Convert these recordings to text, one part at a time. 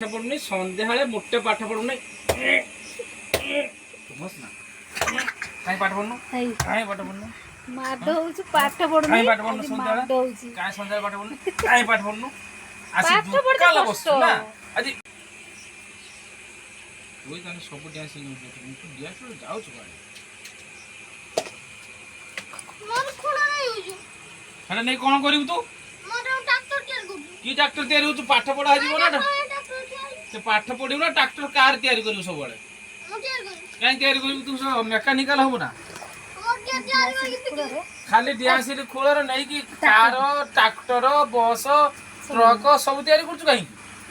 पाठ पढ़ुनी सन्ध्या मोटे पाठ पढ़ुनी बस ना काई पाठ पढ़नु काई पाठ पढ़नु माड होउछु पाठ पढ़नु काई पाठ पढ़नु सन्ध्या माड होउछु काई सन्ध्या पाठ पढ़नु काई पाठ पढ़नु आसी पाठ पढ़ते काला कष्ट बस ना आजी ओई ताने सब डांस नु तू डांस रो जाउ छु गाड़ी मोर खुला नहीं होजो हेले नहीं कोन करिवु तू मोर ट्रैक्टर तैयार करू की ट्रैक्टर तैयार हो तू पाठ पढ़ा आजी ना से पाठ पढ़िउ ना ट्रैक्टर कार तैयार करिउ सब बळे मो तैयार करू काई तैयार करिउ तू सब मैकेनिकल हो ना मोर तैयार करू खाली डांस रे खोलर नहीं कि कार ट्रैक्टर बस ट्रक सब तैयार करछु काई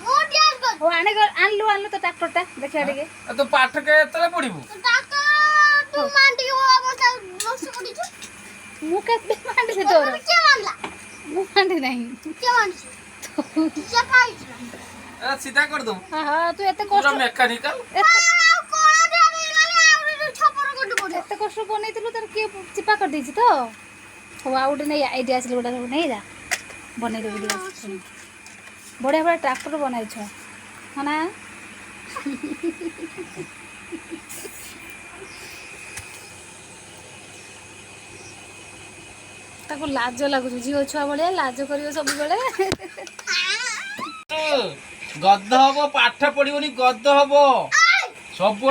मो तैयार करू ओ आनलु तो ट्रैक्टर टा देखिया टिके तो पाठ के तले पढ़िबु ट्रैक्टर तू मांडी हो अबस्था नष्ट करी छु मु के मांडी से तोर के मानला मु मांडी नहीं के मानछु के पाई अरे सीधा कर दो हां तू एते पूरा कष्ट मैकेनिकल कोला ध्यान गले आउरी छपर गड पड़े एते कष्ट बनैतिलु तर के चिपा कर देछि तो हो आउट नहीं आईडिया आछले गोटा नहीं जा बनै दे वीडियो बढ़िया बड़ा ट्रैक्टर बनाइ छ हना ताको लाज लागु झियो छुआ बळे लाज करियो सब बळे गद्द हबो पाठ पढ़िबनी गद्द हबो सब